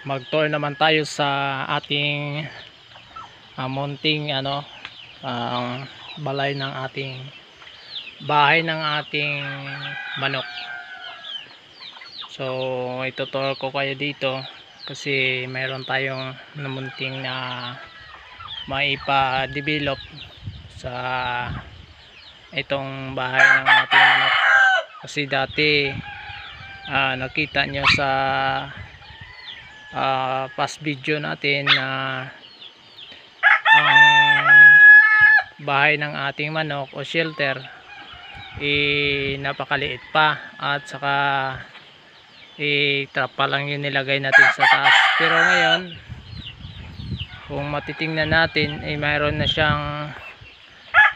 mag-tour naman tayo sa ating munting balay ng ating bahay ng ating manok. So itutour ko kayo dito kasi mayroon tayong namunting na maipa-develop sa itong bahay ng ating manok. Kasi dati nakita nyo sa past video natin na ang bahay ng ating manok o shelter napakaliit pa, at saka trap pa lang yung nilagay natin sa taas. Pero ngayon kung matitingnan natin mayroon na siyang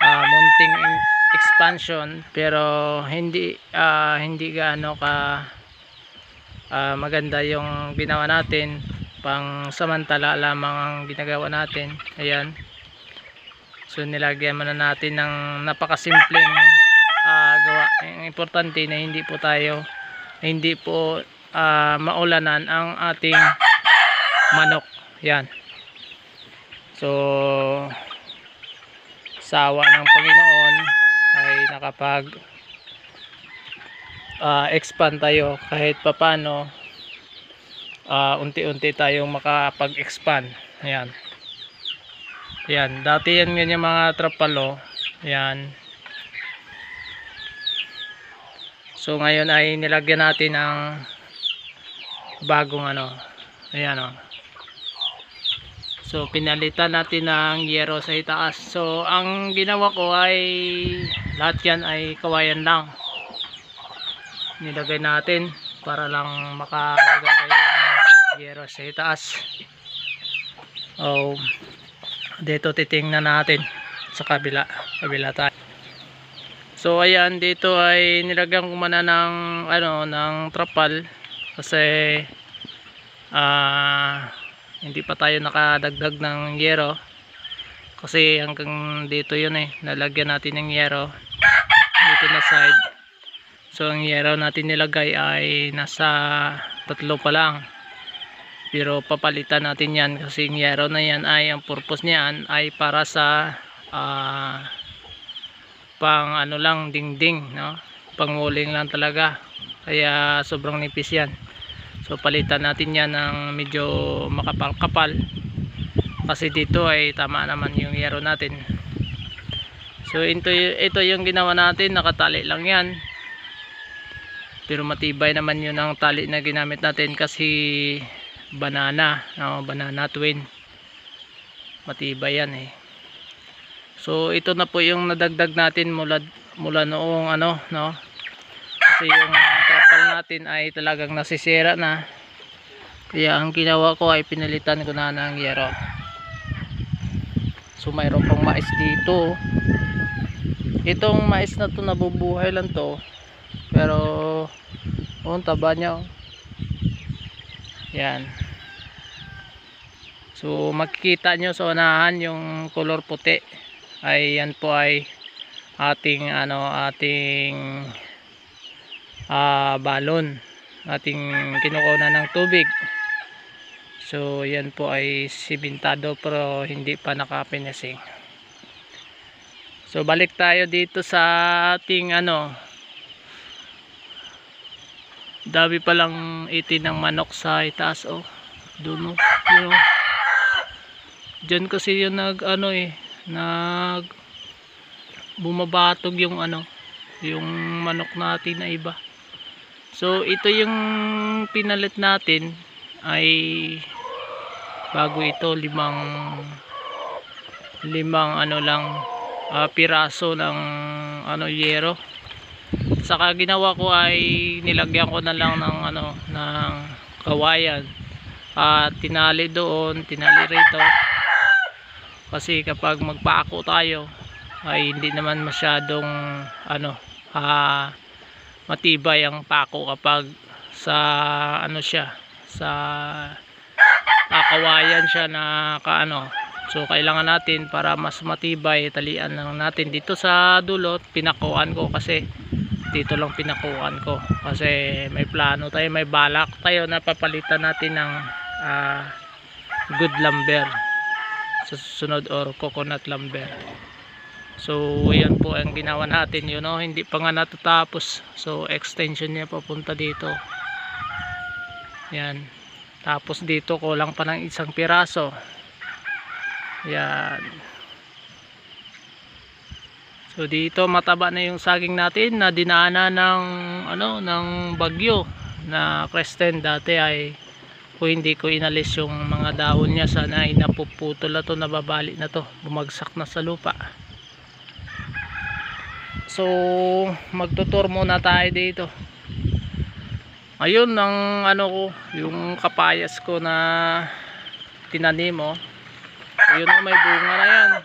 munting expansion, pero hindi gaano ka maganda yung ginawa natin, pang samantala lamang ang ginagawa natin. Ayan, so nilagyan muna natin ng napakasimpleng gawa. Ang importante na hindi po maulanan ang ating manok. Yan, so sawa ng Panginoon ay nakapag expand tayo kahit papano. Unti-unti tayong makapag-expand. Ayan. Ayan, dati yan yung mga trapalo. Ayan. So ngayon ay nilagyan natin ng bagong ayan o. So pinalitan natin ng yero sa itaas. So ang ginawa ko ay lahat yan ay kawayan lang. Nilagay natin para lang makalagay tayo ng yero sa itaas. Dito titingnan natin sa kabila tayo. So ayan, dito ay nilagyan ko muna ng trapal kasi hindi pa tayo nakadagdag ng yero kasi hanggang dito yun nalagyan natin ng yero dito na side. So ang yero natin nilagay ay nasa 3 pa lang, pero papalitan natin yan kasi yung yero na yan ay ang purpose niyan ay para sa pang lang, dingding, no? Panguling lang talaga, kaya sobrang nipis yan. So palitan natin yan ng medyo makapal-kapal kasi dito ay tama naman yung yero natin. So ito yung ginawa natin, nakatali lang yan, pero matibay naman yun ang tali na ginamit natin kasi banana twin, matibay yan So ito na po yung nadagdag natin mula noong kasi yung trapal natin ay talagang nasisira na, kaya ang ginawa ko ay pinalitan ko na ng yero. So mayroon pang mais dito. Itong mais na to nabubuhay lang to, pero taba niya. Yan, so makikita nyo sa unahan yung color puti ay yan po ay ating balon, ating kinukunan ng tubig. So yan po ay simentado pero hindi pa nakapinising. So balik tayo dito sa ating dami palang itin ng manok sa itaas doon dyan kasi yung bumabatog yung yung manok natin na iba. So ito yung pinalit natin ay bago ito, limang piraso ng yero. Saka ginawa ko ay nilagyan ko na lang ng kawayan at tinali rito kasi kapag magpaako tayo ay hindi naman masyadong matibay ang pako kapag sa sa kawayan siya na so kailangan natin, para mas matibay, talian lang natin dito sa dulot. Pinakuan ko kasi dito lang pinakuan ko kasi may plano tayo, may balak tayo na papalitan natin ng good lumber sa susunod, or coconut lumber. So yan po ang ginawa natin, yun, no? Hindi pa nga natatapos, so extension niya papunta dito. Yan, tapos dito kulang pa ng isang piraso. Yan. So dito mataba na yung saging natin na dinaanan ng ng bagyo na Kristen. Dati ay kung hindi ko inalis yung mga dahon niya, sana ay napuputol na to, nababali na to, bumagsak na sa lupa. So magtutur muna tayo dito. Ayun ang ko, yung kapayas ko na tinanim, ayun, may bunga na yan.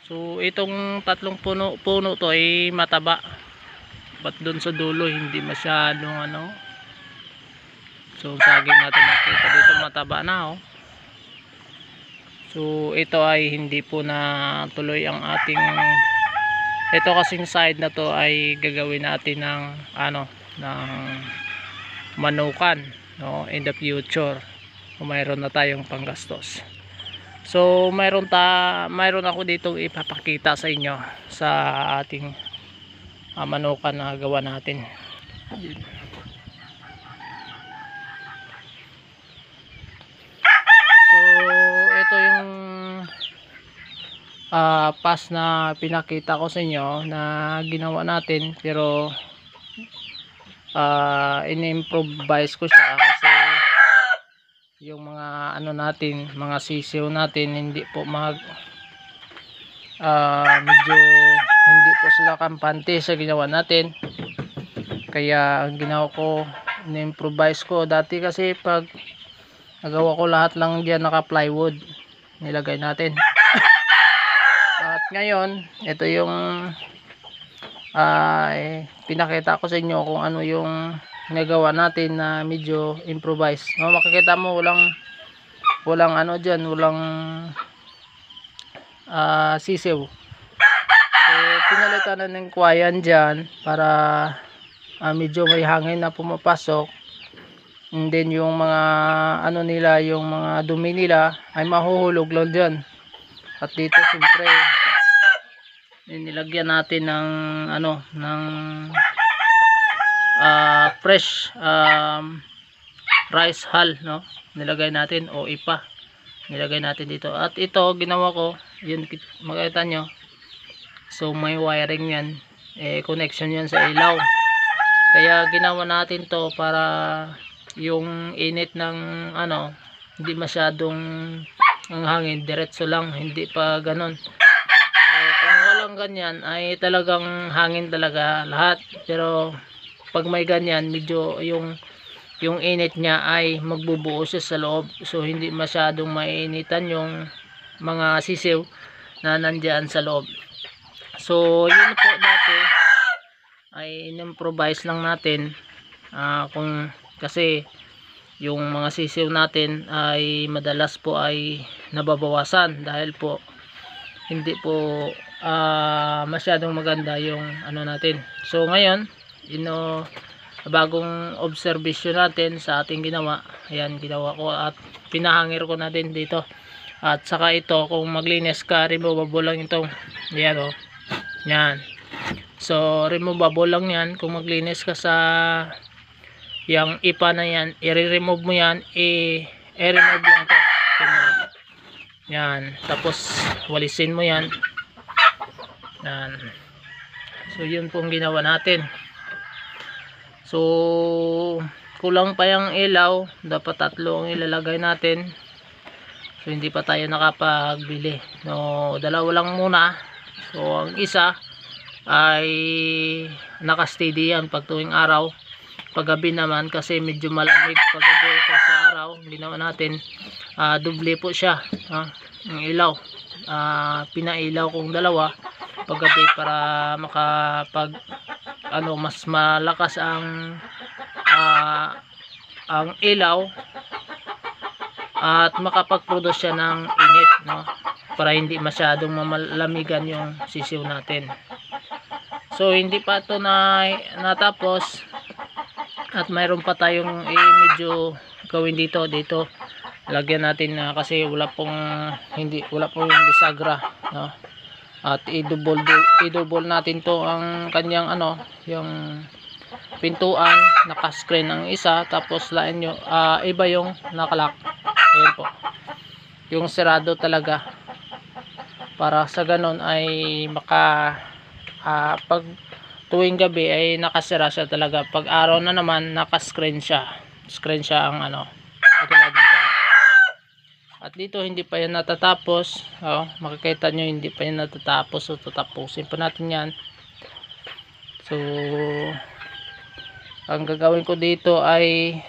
So itong tatlong puno to ay mataba, but dun sa dulo hindi masyadong so saging natin nakita dito mataba na, so ito ay hindi po na tuloy ang ating ito kasing side na to ay gagawin natin ng ng manukan, in the future kung mayroon na tayong panggastos. So mayroon ako dito ipapakita sa inyo sa ating manukan na gawa natin. So ito yung pass na pinakita ko sa inyo na ginawa natin, pero in-improvise ko siya kasi yung mga natin, mga sisiw natin hindi po medyo hindi po sila kampante sa ginawa natin. Kaya ang ginawa ko, in-improvise ko. Dati kasi pag nagawa ko lahat lang diyan naka plywood nilagay natin. At ngayon ito yung pinakita ko sa inyo kung ano yung nagawa natin na medyo improvise. Makikita mo walang diyan, walang sisiw. So pinalitan na ng kwayan diyan para medyo may hangin na pumapasok, and then yung mga nila, yung mga dumi nila ay mahuhulog lang diyan. At dito siyempre nilagyan natin ng fresh rice hull, nilagay natin, o ipa nilagay natin dito. At ito ginawa ko, yun makita nyo, so may wiring yan, connection yan sa ilaw. Kaya ginawa natin to para yung init ng hindi masyadong ang hangin, diretso lang, hindi pa ganon. Kung walang ganyan ay talagang hangin talaga lahat, pero pag may ganyan medyo yung init niya ay magbubuo siya sa loob, so hindi masyadong mainitan yung mga sisiw na nandyan sa loob. So yun po, dati ay in-improvise lang natin, kasi yung mga sisiw natin ay madalas po ay nababawasan dahil po hindi po masyadong maganda yung natin. So ngayon bagong observation natin sa ating ginawa, ayan, ginawa ko at pinahangir ko na din dito. At saka ito, kung maglinis ka, removable lang itong yan, yan. So removable lang yan kung maglinis ka sa yung ipa na yan, i-remove mo yan, i-remove lang to yan, tapos walisin mo yan. Yan. So yun pong ginawa natin. So kulang pa yung ilaw, dapat 3 ang ilalagay natin. So hindi pa tayo nakapagbili, 2 lang muna. So ang isa ay naka-steady yan pag tuwing araw. Paggabi naman, kasi medyo malamig paggabi sa araw, ginawa natin doble po siya, ang ilaw. Pinailaw kong 2 paggabi para makapag mas malakas ang ilaw at makapag-produce siya ng init, para hindi masyadong mamalamigan yung sisiw natin. So hindi pa ito natapos At mayroon pa tayong medyo gawin dito. Lagyan natin na kasi wala pong yung bisagra, no? At i-double natin to ang kanyang yung pintuan, naka-screen ang isa, tapos lain nyo iba yung nakalock. Ayan po, yung sarado talaga, para sa ganon ay pag tuwing gabi ay nakasira siya talaga. Pag araw na naman naka-screen siya ang dito. At dito hindi pa yan natatapos. Makikita nyo hindi pa yan natatapos. So tatapusin pa natin yan. So ang gagawin ko dito ay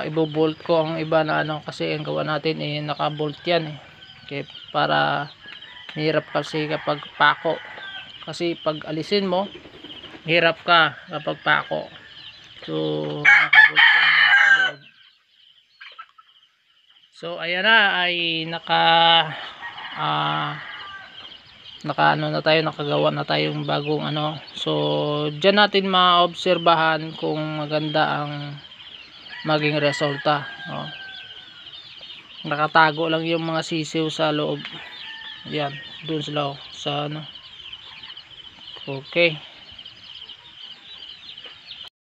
ibobolt ko ang iba na kasi ang gawa natin naka-bolt yan okay, para hirap kasi kapag pako. Kasi pag alisin mo, hirap ka kapag pako. So naka-bolt yan sa loob. So ayan na, ay nakagawa na tayong bagong So diyan natin maobserbahan kung maganda ang maging resulta. Nakatago lang yung mga sisiw sa loob. Yan, doon sila sa okay.